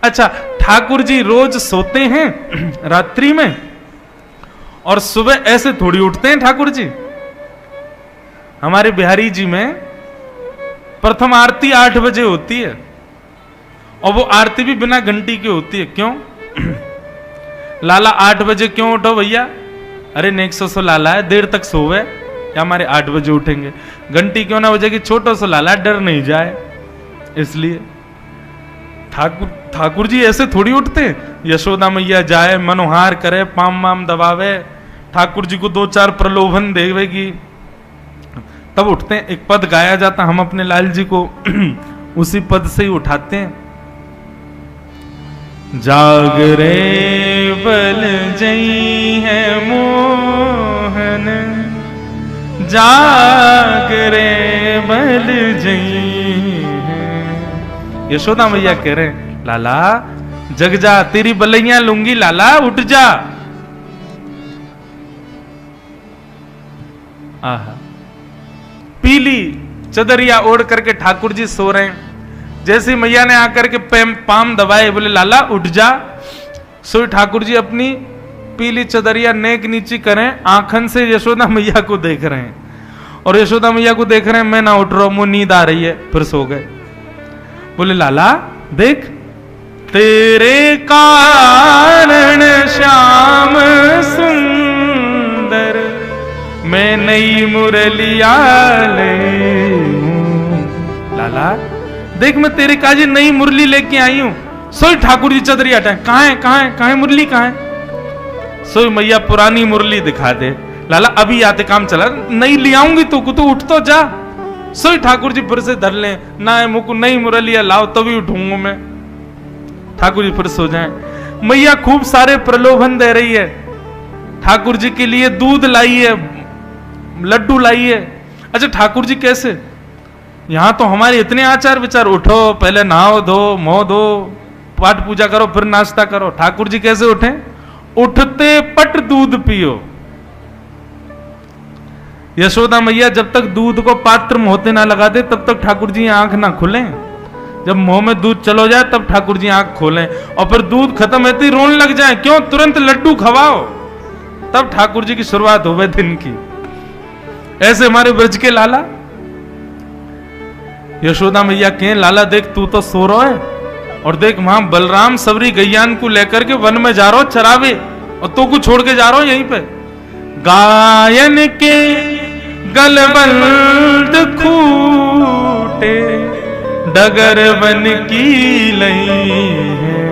अच्छा, ठाकुर जी रोज सोते हैं रात्रि में और सुबह ऐसे थोड़ी उठते हैं ठाकुर जी। हमारे बिहारी जी में प्रथम आरती 8 बजे होती है और वो आरती भी बिना घंटी की होती है। क्यों? लाला 8 बजे क्यों उठो भैया? अरे नेक्सो सो लाला है, देर तक सोवे या हमारे 8 बजे उठेंगे, घंटी क्यों ना बजेगी, छोटो सो लाला डर नहीं जाए, इसलिए। ठाकुर जी ऐसे थोड़ी उठते। यशोदा मैया जाए, मनोहार करे, पाम वाम दबावे, ठाकुर जी को 2-4 प्रलोभन देवेगी, तब उठते हैं। एक पद गाया जाता, हम अपने लाल जी को उसी पद से ही उठाते हैं। जागरे बल जई है मोहन, जागरे बल जई है। यशोदा मैया कह रहे हैं, लाला जग जा, तेरी बलैया लूंगी, लाला उठ जा। आहा, पीली चदरिया ओढ़ करके ठाकुर जी सो रहे हैं। जैसे मैया ने आकर के पाम दबाए, बोले लाला उठ जा। सो ठाकुर जी अपनी पीली चदरिया नेक नीची करें, आंखन से यशोदा मैया को देख रहे हैं और यशोदा मैया को देख रहे हैं, मैं ना उठ रहा हूं, मुझे नींद आ रही है, फिर सो गए। बोले लाला देख, तेरे कारण श्याम सुंदर मैं नई मुरलिया ले हूं। लाला देख, मैं तेरे काजी नई मुरली लेके आई हूं। सोई ठाकुर जी चदरी हटाए, कहां है मुरली, कहां है? सोई मैया पुरानी मुरली दिखा दे। लाला अभी आते काम चला, नहीं ले आऊंगी तो उठ तो जा। सोई ठाकुर जी फिर से धर ले, ना है मुझको नई मुरलिया लाओ तभी उठूंगा मैं। ठाकुर जी फिर सो जाए। मैया खूब सारे प्रलोभन दे रही है। ठाकुर जी के लिए दूध लाई है, लड्डू लाई है। अच्छा ठाकुर जी कैसे? यहां तो हमारे इतने आचार विचार, उठो पहले नहाओ धो, मोह धो, पाठ पूजा करो, फिर नाश्ता करो। ठाकुर जी कैसे उठे? उठते पट दूध पियो। यशोदा मैया जब तक दूध को पात्र में होते ना लगा दे, तब तक ठाकुर जी आंख ना खोलें। जब मुंह में दूध चलो जाए तब ठाकुर जी आंख खोलें, और फिर दूध खत्म होते ही रोने लग जाए। क्यों? तुरंत लड्डू खवाओ, तब ठाकुर जी की शुरुआत हो दिन की। ऐसे हमारे ब्रज के लाला। यशोदा मैया कहें, लाला देख तू तो सो रहा है, और देख वहां बलराम सबरी गैयान को लेकर के वन में जा रहा हो चरावे, और तो को छोड़ के जा रहा हो यहीं पे। गायन के गलबंद खूटे डगर बन की लई है।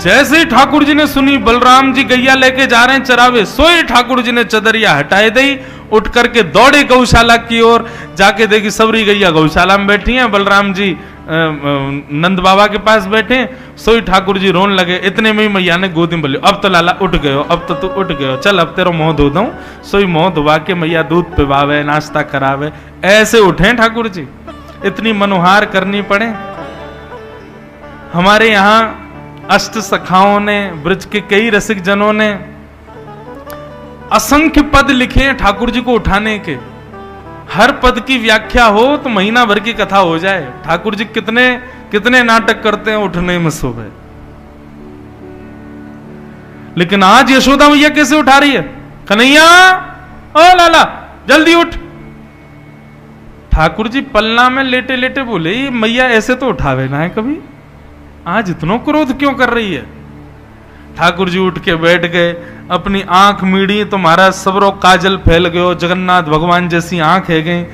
जैसे ठाकुर जी ने सुनी बलराम जी गैया लेके जा रहे हैं चरावे, सोए ठाकुर जी ने चदरिया हटाए दी, उठ करके दौड़े गौशाला की ओर। जाके देखी सबरी गैया गौशाला में बैठी हैं, बलराम जी नंद बाबा के पास बैठे। सोई ठाकुर जी रोन लगे। इतने में ही मैया ने गोदी में बोली, अब तो लाला उठ गयो, अब तो तू उठ गयो, चल अब तेरा मुंह धो दूं। सोई मुंह धुआ के मैया दूध पिवावे, नाश्ता करावे। ऐसे उठे ठाकुर जी, इतनी मनोहार करनी पड़े। हमारे यहाँ अष्ट सखाओं ने, ब्रज के कई रसिक जनों ने असंख्य पद लिखे हैं ठाकुर जी को उठाने के। हर पद की व्याख्या हो तो महीना भर की कथा हो जाए। ठाकुर जी कितने कितने नाटक करते हैं उठने में सुबह। लेकिन आज यशोदा मैया कैसे उठा रही है? कन्हैया ओ लाला जल्दी उठ। ठाकुर जी पलना में लेटे लेटे बोले, मैया ऐसे तो उठावे ना है कभी, आज इतना क्रोध क्यों कर रही है? ठाकुर जी उठ के बैठ गए, अपनी आंख मीड़ी तो महाराज सबरो काजल फैल गयो, जगन्नाथ भगवान जैसी आंख है गई।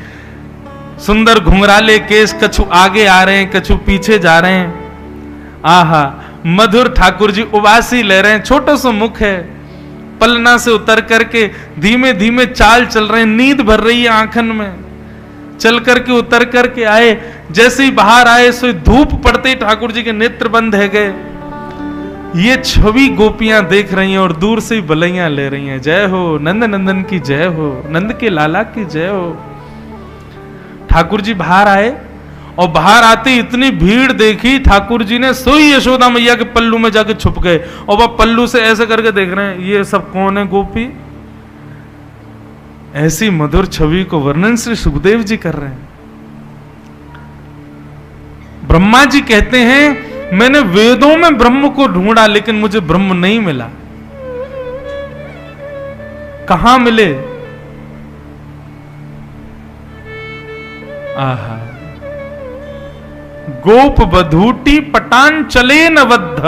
सुंदर घुंघराले केस कछु आगे आ रहे हैं, कछु पीछे जा रहे हैं। आहा मधुर ठाकुर जी उबासी ले रहे हैं, छोटा सा मुख है। पलना से उतर करके धीमे धीमे चाल चल रहे हैं, नींद भर रही है आंखन में। चल करके उतर करके आए, जैसे ही बाहर आए सो धूप पड़ते ही ठाकुर जी के नेत्र बंद है गए। ये छवि गोपियां देख रही हैं और दूर से ही बलैया ले रही हैं। जय हो नंद नंदन की जय हो, नंद के लाला की जय हो। ठाकुर जी बाहर आए और बाहर आते इतनी भीड़ देखी, ठाकुर जी ने सोई यशोदा मैया के पल्लू में जाके छुप गए और वह पल्लू से ऐसे करके देख रहे हैं, ये सब कौन है गोपी? ऐसी मधुर छवि को वर्णन श्री सुखदेव जी कर रहे हैं। ब्रह्मा जी कहते हैं मैंने वेदों में ब्रह्म को ढूंढा लेकिन मुझे ब्रह्म नहीं मिला। कहां मिले? आहा, गोप बधूटी पटान चले न बद्ध।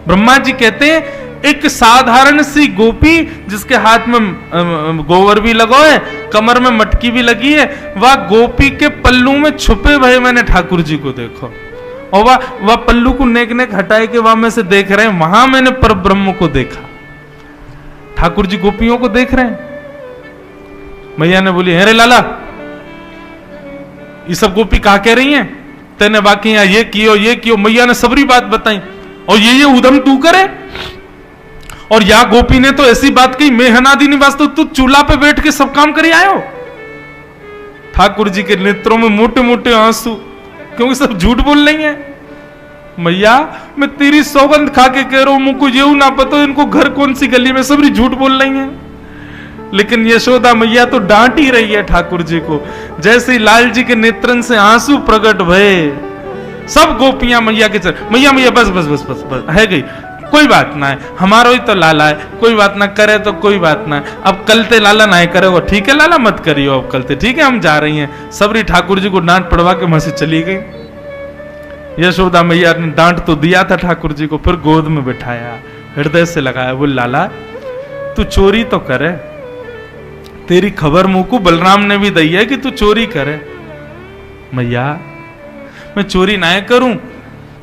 ब्रह्मा जी कहते हैं एक साधारण सी गोपी जिसके हाथ में गोबर भी लगा है, कमर में मटकी भी लगी है, वह गोपी के पल्लू में छुपे भय मैंने ठाकुर जी को देखो, और वह पल्लू को नेक नेक हटाए के वहां में से देख रहे हैं, वहां मैंने पर ब्रह्म को देखा। ठाकुर जी गोपियों को देख रहे हैं। मैया ने बोली, अरे लाला ये सब गोपी कहा कह रही हैं, तेने बाकी यहाँ ये कियो। मैया ने सबरी बात बताई, और ये उदम तू करे। और या गोपी ने तो ऐसी बात कही, मैं हनादि निवास, तो तू चूल्हा पे बैठ के सब काम कर आयो। ठाकुर जी के नेत्रों में मोटे मोटे आंसू, क्योंकि सब झूठ बोल रही हैं। मैया मैं तेरी सौगंध खा के कह रहा हूं, मुझको ये ना पता इनको घर कौन सी गली में, सबरी झूठ बोल रही हैं। लेकिन यशोदा मैया तो डांट ही रही है ठाकुर जी को। जैसे ही लाल जी के नेत्रन से आंसू प्रकट भये, सब गोपियां मैया के चरण, मैया बस बस बस बस बस है गई, कोई बात ना है, हमारो ही तो लाला है, कोई बात ना करे तो कोई बात ना है। अब कल ते लाला ना करे वो ठीक है, लाला मत करियो अब कल ते, ठीक है हम जा रही हैं। सबरी ठाकुर जी को डांट पड़वा के वहां से चली गई। यशोदा मैया ने डांट तो दिया था ठाकुर जी को, फिर गोद में बिठाया, हृदय से लगाया, बोल लाला तू चोरी तो करे, तेरी खबर मुंह को बलराम ने भी दी है कि तू चोरी करे। मैया मैं चोरी ना करूं,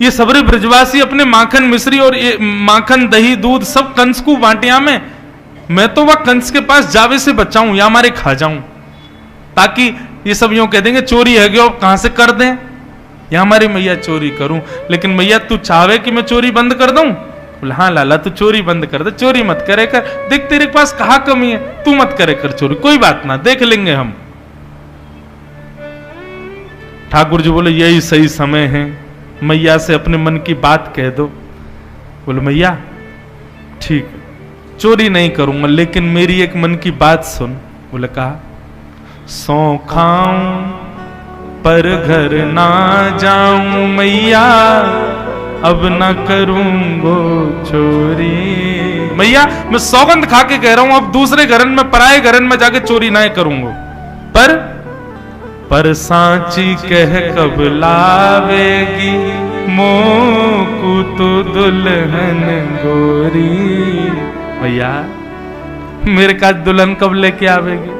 ये सबरे ब्रजवासी अपने माखन मिश्री और ये माखन दही दूध सब कंस को बांटिया में, मैं तो वह कंस के पास जावे से बचाऊं या हमारे खा जाऊं, ताकि ये सब यूं कह देंगे चोरी है गया, कहां से कर दें, या हमारी मैया चोरी करूं। लेकिन मैया तू चाहे कि मैं चोरी बंद कर दूं? बोले हाँ लाला तू चोरी बंद कर दे, चोरी मत करे कर, देख तेरे पास कहां कमी है, तू मत करे कर चोरी, कोई बात ना, देख लेंगे हम। ठाकुर जी बोले यही सही समय है, मैया से अपने मन की बात कह दो। बोले मैया ठीक है चोरी नहीं करूंगा, लेकिन मेरी एक मन की बात सुन। बोले कहा, सौ खाऊं पर घर ना जाऊं मैया, अब ना करूंगो चोरी। मैया मैं सौगंध खा के कह रहा हूं, अब दूसरे घरन में पराए घरन में जाके चोरी ना करूंगा। पर सांची कह कब लावेगी, मोकू तो दुल्हन गोरी। भैया मेरे का दुल्हन कब लेके आवेगी?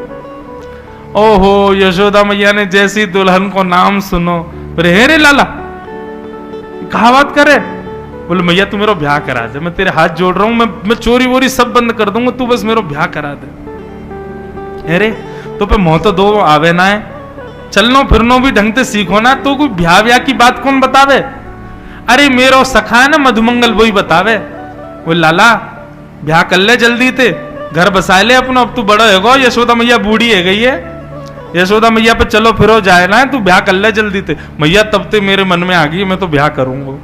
ओहो यशोदा मैया ने जैसी दुल्हन को नाम सुनो, रे लाला कहा बात करे। बोले मैया तू मेरा ब्याह करा दे, मैं तेरे हाथ जोड़ रहा हूं, मैं चोरी वोरी सब बंद कर दूंगा, तू बस मेरा ब्याह करा दे। अरे तो पे मोह तो दो आवे ना है, चलनो फिरनो भी ढंग से सीखो ना, तो कोई ब्याह की बात कौन बतावे? अरे मेरो सखा है ना मधुमंगल वही बतावे। वो लाला ब्याह कर ले जल्दी थे, घर बसाए ले अपना, अब तू बड़ा होगा, यशोदा मैया बूढ़ी है गई है, यशोदा मैया पे चलो फिरो जाए ना, तू ब्याह कर ले जल्दी थे। मैया तब ते मेरे मन में आ गई मैं तो ब्याह करूंगा।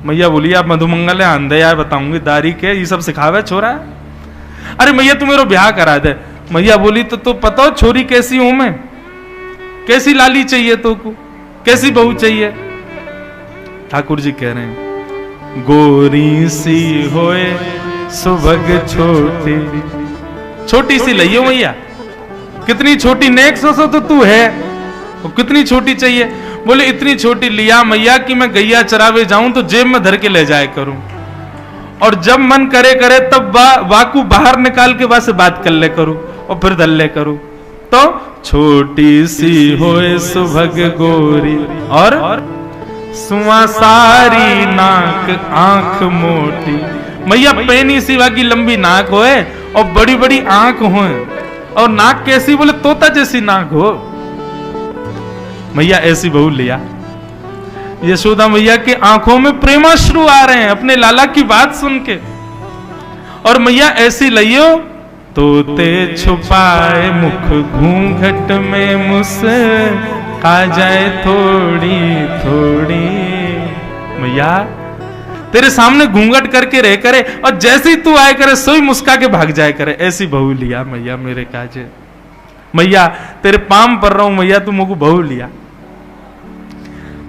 मैया बोली आप मधुमंगल है आंधे यार, बताऊंगी दारी के ये सब सिखावे छोरा। अरे मैया तू मेरा ब्याह करा दे। मैया बोली तो पता हो छोरी कैसी हूं मैं, कैसी लाली चाहिए तो को, कैसी बहू चाहिए? ठाकुर जी कह रहे हैं, गोरी सी होए सुभग छोटी, छोटी सी लइयो मैया, कितनी छोटी, नेक सो तो तू है, और कितनी छोटी चाहिए? बोले इतनी छोटी लिया मैया कि मैं गैया चरावे जाऊं तो जेब में धर के ले जाए करूं, और जब मन करे तब वाकू बाहर निकाल के वहां से बात कर ले करूं, और फिर धल ले करूं। तो छोटी सी होए सुभग गोरी, और सुआ सारी नाक आंख मोटी। मैया पैनी सिवा की लंबी नाक होए और बड़ी बड़ी आंख होए, और नाक कैसी? बोले तोता जैसी नाक हो। मैया ऐसी बहू लिया। यशोदा मैया के आंखों में प्रेमाश्रु आ रहे हैं अपने लाला की बात सुन के, और मैया ऐसी लियो तोते छुपाए मुख घूंघट में मुस्का जाए थोड़ी थोड़ी। मैया तेरे सामने घूंघट करके रह करे, और जैसे ही तू आए करे सोई मुस्का के भाग जाए करे, ऐसी बहू लिया मैया मेरे काजे। मैया तेरे पाम पर रहा हूं मैया, तू मुझको बहू लिया।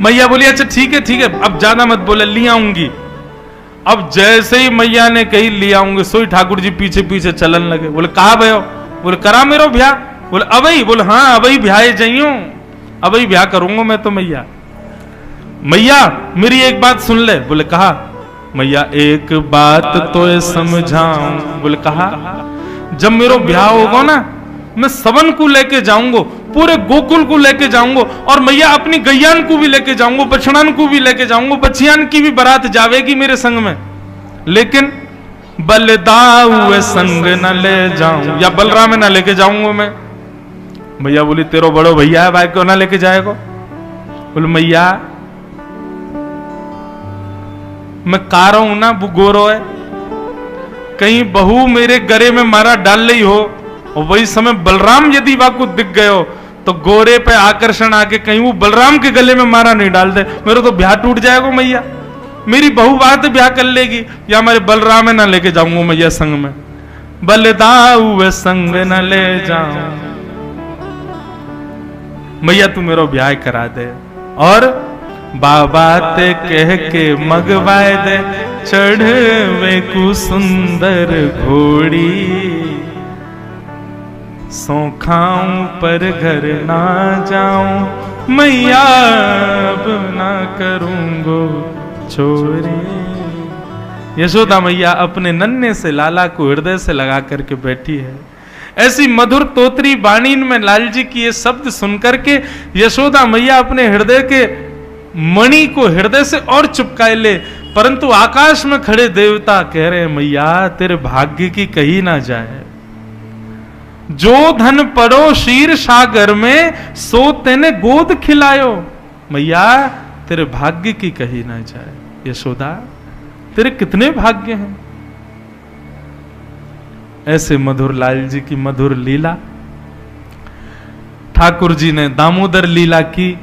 मैया बोली अच्छा ठीक है अब ज्यादा मत बोले, ले आऊंगी। अब जैसे ही मैया ने कही ले आऊंगी, सोई ठाकुर जी पीछे पीछे चलन लगे। बोले कहा भयो? बोले करा मेरो ब्याह। बोले अबई? बोले हाँ अबई ब्याह जाइयो, अबई ब्याह करूंगा मैं तो मैया। मैया मेरी एक बात सुन ले। बोले कहा? मैया एक बात तो समझाऊं। बोले कहा? जब मेरो ब्याह होगा ना, मैं सबन को लेके जाऊंगा, पूरे गोकुल को लेके जाऊंगा, और मैया अपनी गैयान को भी लेके जाऊंगा, बछड़ान को भी लेके जाऊंगा, बच्चियान की भी बारात जावेगी मेरे संग में, लेकिन बलदाऊ संग न ले जाऊं, या बलराम न लेके जाऊंगा मैं। मैया बोली तेरो बड़ो भैया है भाई, क्यों ना लेके जाएगा? बोले मैया मैं का रहा हूं ना, वो गोरो है, कहीं बहू मेरे गले में मारा डाल रही हो, और वही समय बलराम यदि वाकु दिख गए हो, तो गोरे पे आकर्षण आके कहीं वो बलराम के गले में मारा नहीं डाल दे, मेरा तो ब्याह टूट जाएगा मैया। मेरी बहू बात ब्याह कर लेगी, या हमारे बलराम में ना लेके जाऊंगा मैया संग में, बलदाऊ संग न ले जाऊं। मैया तू मेरा ब्याह करा दे, और बाबा ते कह के मगवाए दे, चढ़वे को सुंदर घोड़ी, सो खाऊं पर घर ना जाऊं, मैया अब ना करूंगो चोरी। यशोदा मैया अपने नन्हे से लाला को हृदय से लगा करके बैठी है। ऐसी मधुर तोतरी बाणी में लाल जी की ये शब्द सुनकर के यशोदा मैया अपने हृदय के मणि को हृदय से और चिपकाए ले, परंतु आकाश में खड़े देवता कह रहे हैं मैया तेरे भाग्य की कही ना जाए, जो धन पड़ो शीर सागर में, सो तेने गोद खिलायो, मैया तेरे भाग्य की कही ना जाए। यशोदा तेरे कितने भाग्य हैं। ऐसे मधुर लाल जी की मधुर लीला ठाकुर जी ने दामोदर लीला की।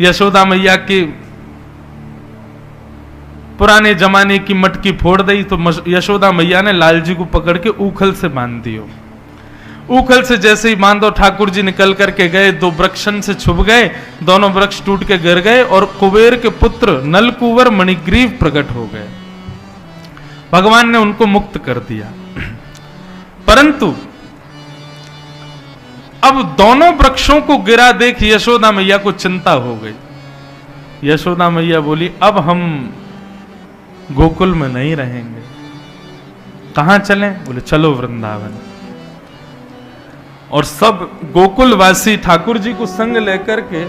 यशोदा मैया के पुराने जमाने की मटकी फोड़ दी, तो यशोदा मैया ने लाल जी को पकड़ के ऊखल से बांध दियो। ऊखल से जैसे ही बांधो, ठाकुर जी निकल करके गए, दो वृक्षन से छुप गए, दोनों वृक्ष टूट के गिर गए, और कुबेर के पुत्र नलकुवर मणिग्रीव प्रकट हो गए। भगवान ने उनको मुक्त कर दिया। परंतु अब दोनों वृक्षों को गिरा देख यशोदा मैया को चिंता हो गई। यशोदा मैया बोली अब हम गोकुल में नहीं रहेंगे, कहां चलें? बोले चलो वृंदावन। और सब गोकुलवासी ठाकुर जी को संग लेकर के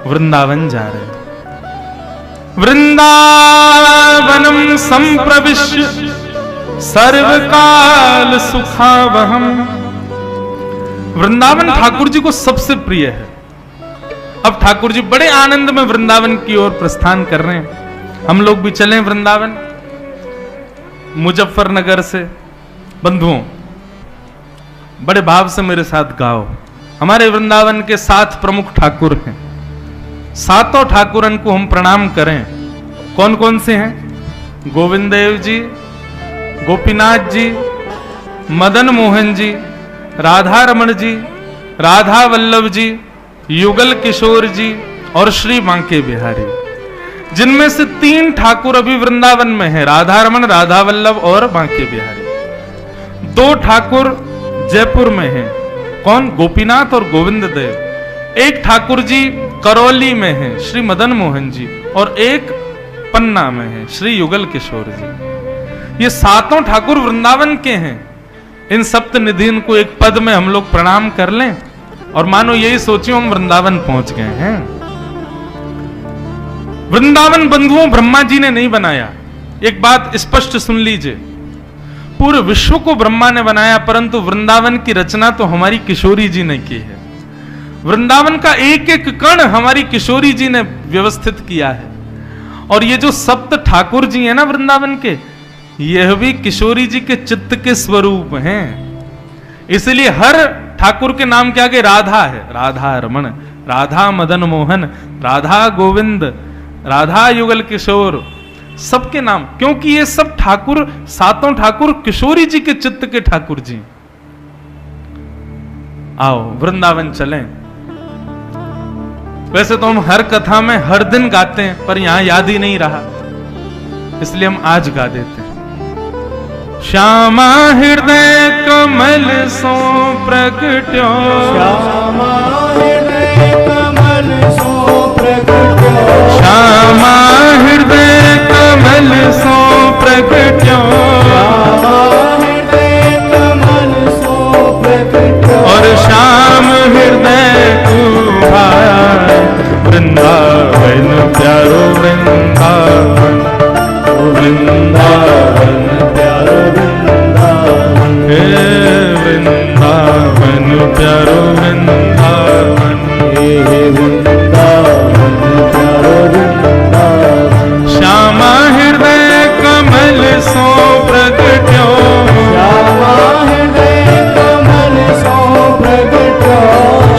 वृंदावन जा रहे हैं। वृंदावनम संप्रविश्य सर्वकाल सुखावहम। वृंदावन ठाकुर जी को सबसे प्रिय है। अब ठाकुर जी बड़े आनंद में वृंदावन की ओर प्रस्थान कर रहे हैं। हम लोग भी चलें वृंदावन। मुजफ्फरनगर से बंधुओं बड़े भाव से मेरे साथ गाओ। हमारे वृंदावन के 7 प्रमुख ठाकुर हैं। 7 ठाकुरन को हम प्रणाम करें। कौन कौन से हैं? गोविंद देव जी, गोपीनाथ जी, मदन मोहन जी, राधा रमण जी, राधा वल्लभ जी, युगल किशोर जी और श्री बांके बिहारी। जिनमें से 3 ठाकुर अभी वृंदावन में हैं, राधा रमण, राधा वल्लभ और बांके बिहारी। 2 ठाकुर जयपुर में हैं। कौन? गोपीनाथ और गोविंद देव। 1 ठाकुर जी करौली में हैं, श्री मदन मोहन जी, और 1 पन्ना में है, श्री युगल किशोर जी। ये 7 ठाकुर वृंदावन के हैं। इन सप्त निधिन को एक पद में हम लोग प्रणाम कर लें और मानो यही सोचियो हम वृंदावन पहुंच गए हैं। वृंदावन बंधुओं ब्रह्मा जी ने नहीं बनाया। एक बात स्पष्ट सुन लीजिए, पूरे विश्व को ब्रह्मा ने बनाया, परंतु वृंदावन की रचना तो हमारी किशोरी जी ने की है। वृंदावन का एक एक कण हमारी किशोरी जी ने व्यवस्थित किया है। और ये जो सप्त ठाकुर जी हैं ना वृंदावन के, यह भी किशोरी जी के चित्त के स्वरूप हैं। इसलिए हर ठाकुर के नाम के आगे राधा है। राधा रमण, राधा मदन मोहन, राधा गोविंद, राधा युगल किशोर, सबके नाम, क्योंकि ये सब ठाकुर 7 ठाकुर किशोरी जी के चित्त के ठाकुर जी। आओ वृंदावन चलें। वैसे तो हम हर कथा में हर दिन गाते हैं, पर यहां याद ही नहीं रहा, इसलिए हम आज गा देते हैं। श्यामा हृदय कमल सो प्रगट्यो, श्यामा हृदय कमल सो प्रगट्यो, श्यामा हृदय कमल सो प्रगट्यो, श्यामा हृदय कमल सो प्रगट्यो, और श्याम हृदय तू भाई वृंदावन प्यारो वृंदावन, वृंदावन प्यारो वृंदावन, हे वृंदावन प्यारो वृंदावन, हे वृंदावन प्यारो वृंदावन, श्यामा हृदय कमल सो प्रगट्यो, श्यामा हृदय कमल सो प्रगट्यो,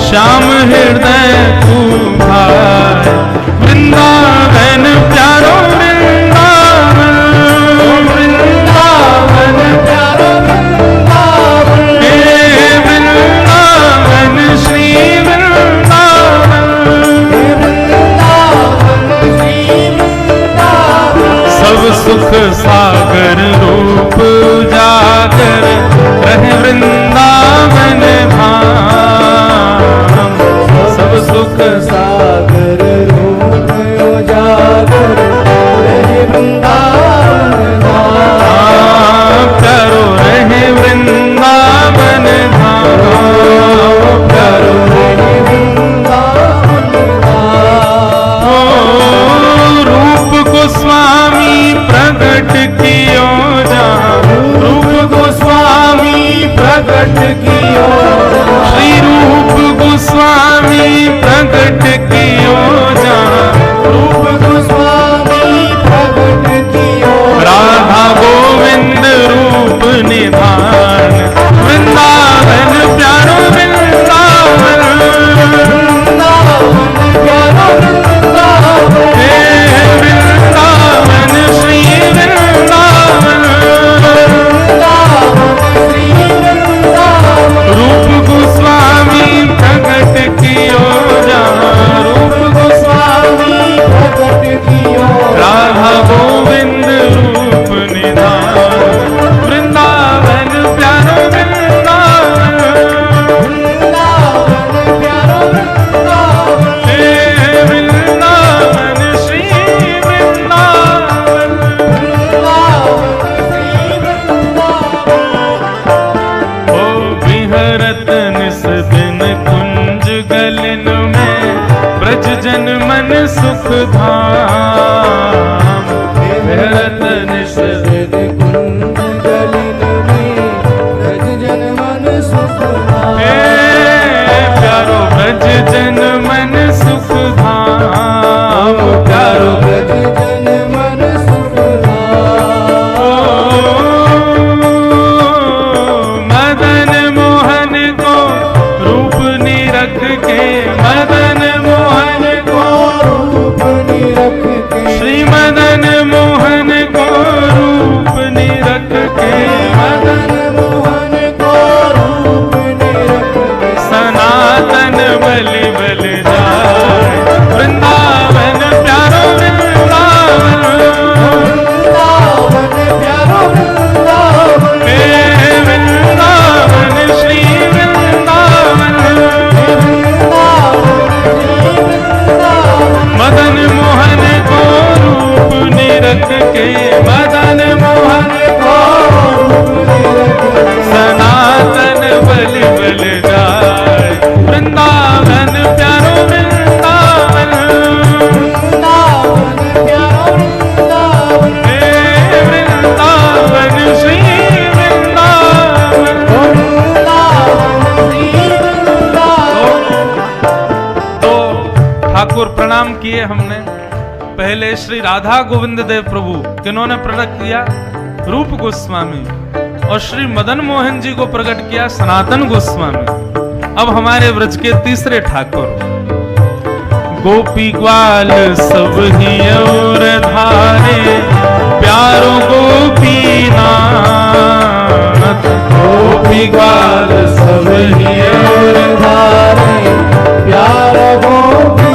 श्याम हृदय तू भाई वृंदावन प्यारो वृंदावन, वृंदावन प्यारो वृंदावन, हे वृंदावन श्री वृंदावन, वृंदावन श्री वृंदावन, सब सुख सागर रूप उजागर रहे वृंदावन धाम, सब सुख सागर रूप उजागर रहे वृंदावन धाम, प्यारो रहे वृंदावन धाम, प्यारो रहे वृंदावन धाम, ओ रूप गोस्वामी प्रगट कियो जहाँ, रूप गोस्वामी प्रगट कियो, श्री रूप गोस्वामी प्रगट कियो जहाँ, रूप गोस्वामी प्रगट कियो, राधा गोविंद रूप निधान, वृंदावन प्यारो वृंदावन, वृंदावन प्यारो वृंदावन, हे वृंदावन श्री वृंदावन, वृंदावन श्री वृंदावन, रूप गोस्वामी प्रगट कियो जहाँ, रूप गोस्वामी प्रगट कियो, राधा गोविंद रूप निधान, वृंदावन प्यारो वृंदावन, वृंदावन प्यारो वृंदावन, हे वृंदावन श्री वृंदावन, वृंदावन श्री वृंदावन, ओ विहरत निस दिन कुंज गलन में, ब्रज जन मन सुख धाम, विहरत निस कुंज गलिन में ब्रज जन मन सुख हे प्यारो ब्रज जन मन सुख धाम, प्यारो ब्रज जन मन सुख ओ मदन मोहन को रूप निरख के, मदन मोहन को रूप निरख के, श्री मदन मोहन को रूप निरख के, मदन मोहन को रूप निरख के, सनातन बलि बल जाए, वृंदावन प्यारो वृंदावन, वृंदावन प्यारो वृंदावन, हे वृंदावन श्री वृंदावन, वृंदावन श्री वृंदावन, मदन मोहन को रूप निरख के, मदन मोहन को रूप निरख के, सनातन बलि बल जाए, वृंदावन प्यारो वृंदावन, वृंदावन प्यारो वृंदावन, हे वृंदावन श्री वृंदावन, वृंदावन श्री वृंदावन। तो ठाकुर प्रणाम किए हमने। पहले श्री राधा गोविंद देव प्रभु किन्होंने प्रकट किया? रूप गोस्वामी। और श्री मदन मोहन जी को प्रकट किया सनातन गोस्वामी। अब हमारे व्रज के तीसरे ठाकुर गोपी ग्वाल सब ही और धारे, प्यारो गोपीनाथ। गोपी ग्वाल सब ही और धारे, प्यारो गोपी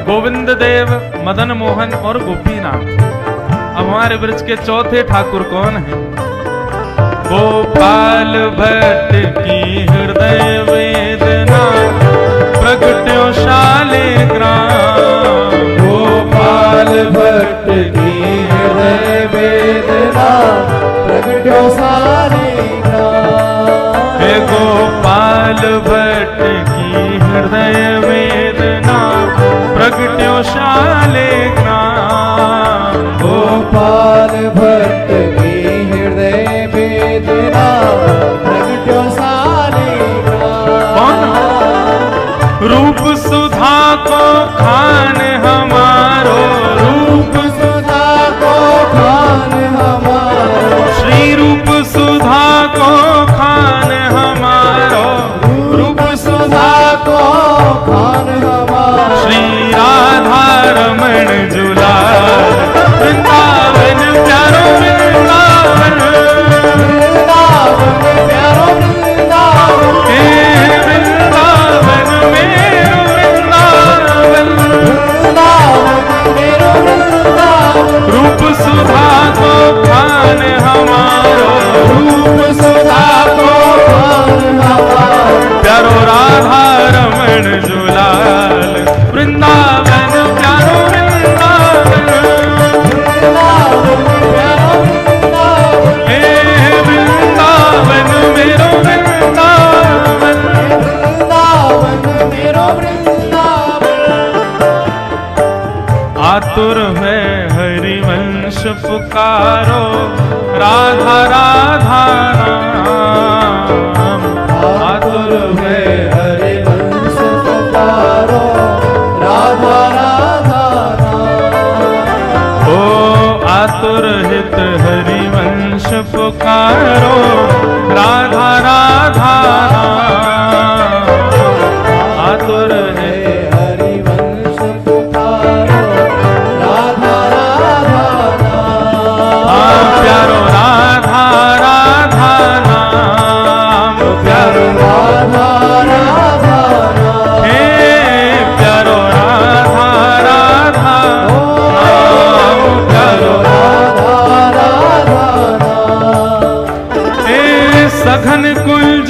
गोविंद देव, मदन मोहन और गोपीनाथ। अब हमारे ब्रज के चौथे ठाकुर कौन है? गोपाल भट्ट की हृदय वेदना प्रगट्यो शालिग्राम। गोपाल भट्ट की हृदय वेदना प्रगट्यो शालिग्राम। हे गोपाल भट्ट की हृदय वेदना प्रगट्यो शालिग्राम। गोपाल भट्ट की हृदय वेदना प्रगट्यो शालिग्राम। रूप सुधा को खान हमारो, रूप सुधा को खान हमारो। श्री रूप सुधा को खान हमारो। रूप सुधा को खान हमारो। श्री राधा रमण जुलाल वृंदावन प्यारो वृंदावन। वृंदावन प्यारो वृंदावन। हे वृंदावन मेरो वृंदावन। वृंदावन मेरो वृंदावन। रूप सुधा को खान हमारो। रूप सुधा को खान हमारो। प्यारो राधा रमण जुलाल वृंदावन प्यारो वृंदावन। वृंदावन प्यारो वृंदावन। हे वृंदावन मेरो वृंदावन। वृंदावन मेरो वृंदावन। आतुर है हरिवंश पुकारो, राधा राधा नाम। आतुर है हरिवंश पुकारो, राधा राधा नाम। ओ आतुर हित हरिवंश पुकारो, राधा राधा नाम। आतुर है हरिवंश पुकारो, राधा राधा नाम। प्यारो राधा राधा नाम। प्यारो राधा राधा नाम। हे प्यारो राधा राधा नाम। प्यारो राधा राधा नाम। हे सघन कुंज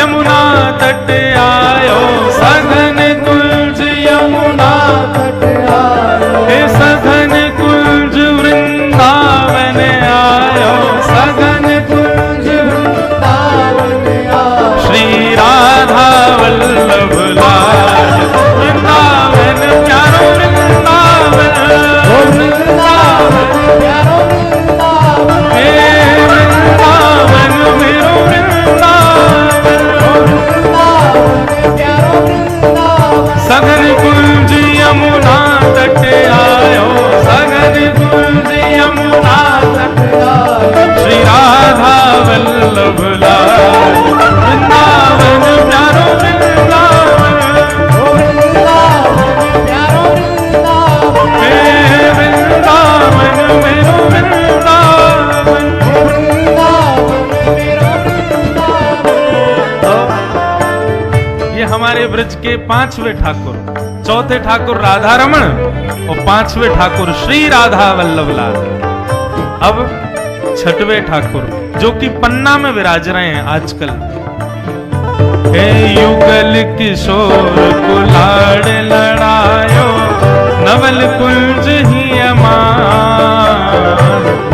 यमुना तट आयो। सघन कुंज यमुना तट आयो। हे सघन कुंज वृंदावन आयो। सघन कुंज वृंदावन आयो। श्री राधा वल्लभ लाल वृंदावन प्यारो वृंदावन। वृंदावन प्यारो वृंदावन। हे वृंदावन मेरो वृंदावन। वृंदावन प्यारो वृंदावन। सघन कुंज यमुना तट आयो। सघन कुंज यमुना तट आयो। श्री राधा वल्लभ लाल वृंदावन प्यारो वृंदावन। वृंदावन प्यारो वृंदावन। हे वृंदावन मेरो वृंदावन। वृंदावन मेरो वृंदावन। ये हमारे ब्रज के पांचवें ठाकुर, चौथे ठाकुर राधा रमण और पांचवें ठाकुर श्री राधा वल्लभ लाल। अब छठवें ठाकुर जो कि पन्ना में विराज रहे हैं आजकल। हे युगल किशोर कुलाड़ लड़ायो, नवल कुंज ही अमान।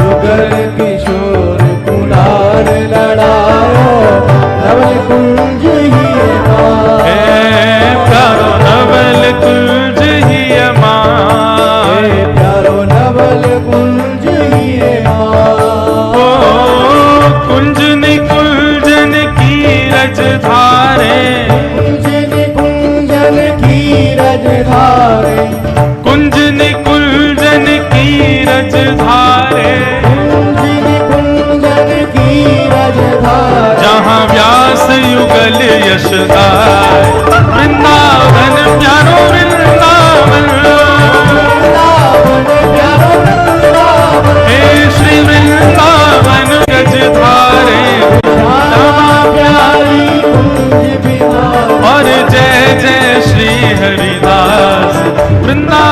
युगल किशोर कुलाल लड़ायो, नवल कुंज ही अमान। हे प्यारो नवल कुंज ही अमान। हे प्यारो नवल कुंज ही अमान। ओ कुंजन कुंजन की रज धारे। कुंजन कुंजन की रज धारे। कुंजन कुंजन की रज धारे। कुंजन कुंजन की रज धारे। जहाँ व्यास युगल यश गाय, वृंदावन प्यारो वृंदावन। वृंदावन प्यारो वृंदावन। हे श्री वृंदावन गज धारे। श्यामा प्यारी कुंज बिहार। और जय जय श्री हरिदास वृंदावन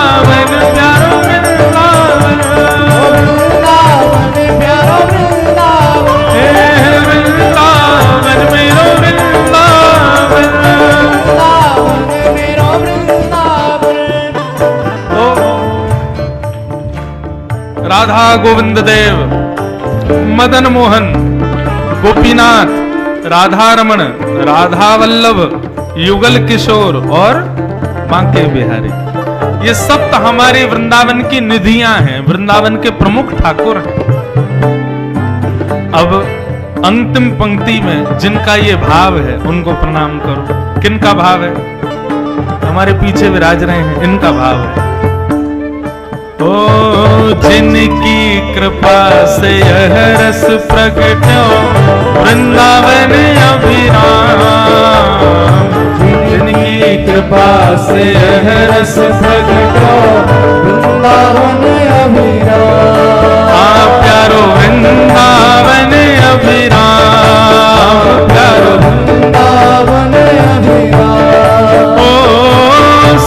राधा गोविंद देव, मदन मोहन, गोपीनाथ, राधा रमण, राधा वल्लभ, युगल किशोर और बांके बिहारी, ये सब तो हमारे वृंदावन की निधियां हैं, वृंदावन के प्रमुख ठाकुर हैं। अब अंतिम पंक्ति में जिनका ये भाव है उनको प्रणाम करो। किनका भाव है? हमारे पीछे विराज रहे हैं, इनका भाव है। ओ जिनकी कृपा से यह रस प्रकट हो वृंदावन अभिराम, जिनकी कृपा से यह रस प्रकट हो वृंदावन अभिराम, प्यारो वृंदावन अभिराम, प्यारो वृंदावन अभिराम। ओ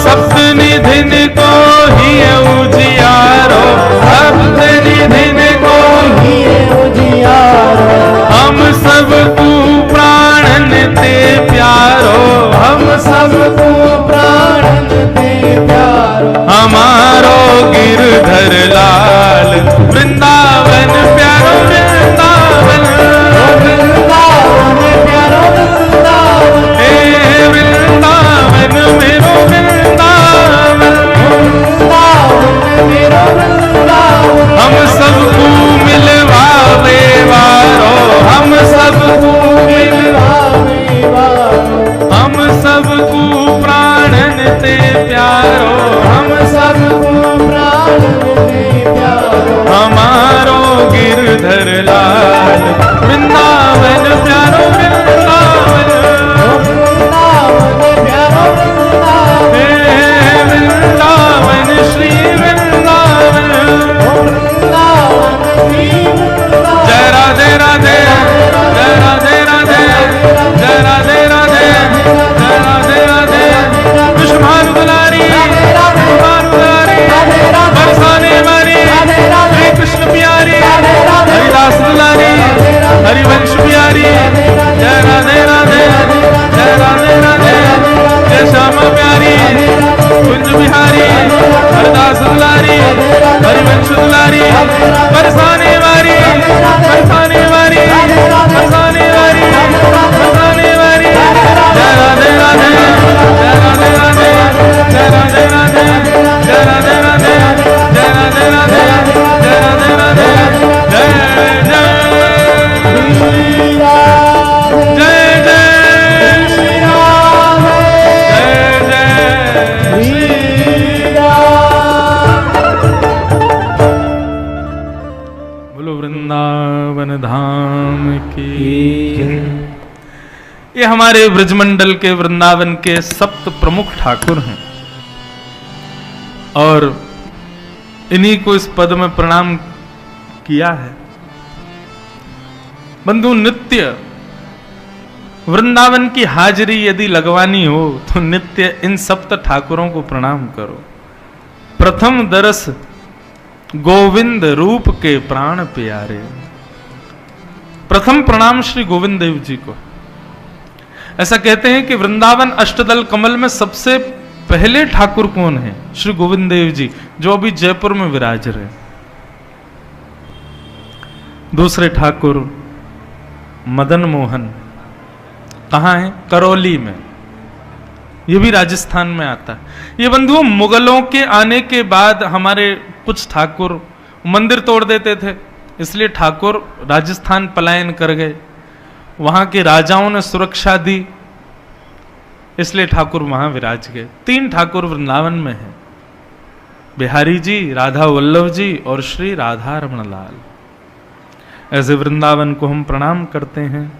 सप्त निधिन को ही उजियारो, सप्त निधिन को ही उजियारो, हम सबको प्राणन ते प्यारो, हम सबको प्राणन ते प्यारो, हमारो गिरधर लाल वृंदावन प्यारो वृंदावन, वृंदावन प्यारो वृंदावन, हे वृंदावन मेरो वृंदावन, वृंदावन मेरो वृंदावन। हम सबको मिलवावे वारो, हम सबको मिलवावे वारो, हम सबको प्राणन ते प्यारो, हम सबको प्राणन ते प्यारो, हमारो गिरधर लाल वृंदावन प्यारो वृंदावन, वृंदावन प्यारो वृंदावन, हे वृंदावन श्री वृंदावन। वृंदावन श्री वृंदावन। जय राधे राधे, जय राधे राधे, जय राधे राधे, जय राधे राधे, कृष्ण भानु दुलारी, कृष्ण भानु दुलारी, बरसाने वाली, हरे कृष्ण प्यारी, हरिदास दुलारी, हरिवंश प्यारी, जय राधे राधे, जय राधे राधे, जय श्यामा प्यारी, कुंज बिहारी, हरिदास दुलारी, हरिवंश दुलारी, बरसाने वाली, बरसाने वाली, बरसाने वाली, बरसाने वाली, जय राधे राधे, जय राधे राधे, जय राधे राधे, जय राधे राधे, जय राधे राधे, जय राधे राधे, जय जय श्री राधे, जय जय श्री राधे, जय जय श्री राधे। बोलो वृंदावन धाम की। ये हमारे ब्रजमंडल के वृंदावन के सप्त प्रमुख ठाकुर हैं और इन्हीं को इस पद में प्रणाम किया है। बंधु, नित्य वृंदावन की हाजिरी यदि लगवानी हो तो नित्य इन सप्त ठाकुरों को प्रणाम करो। प्रथम दरस गोविंद रूप के प्राण प्यारे। प्रथम प्रणाम श्री गोविंद देव जी को। ऐसा कहते हैं कि वृंदावन अष्टदल कमल में सबसे पहले ठाकुर कौन है? श्री गोविंद देव जी, जो अभी जयपुर में विराज रहे। दूसरे ठाकुर मदन मोहन कहां है? करौली में। यह भी राजस्थान में आता है। ये बंधुओं, मुगलों के आने के बाद हमारे कुछ ठाकुर मंदिर तोड़ देते थे, इसलिए ठाकुर राजस्थान पलायन कर गए। वहां के राजाओं ने सुरक्षा दी, इसलिए ठाकुर वहां विराज गए। 3 ठाकुर वृंदावन में हैं, बिहारी जी, राधा वल्लभ जी और श्री राधा रमण लाल। ऐसे वृंदावन को हम प्रणाम करते हैं।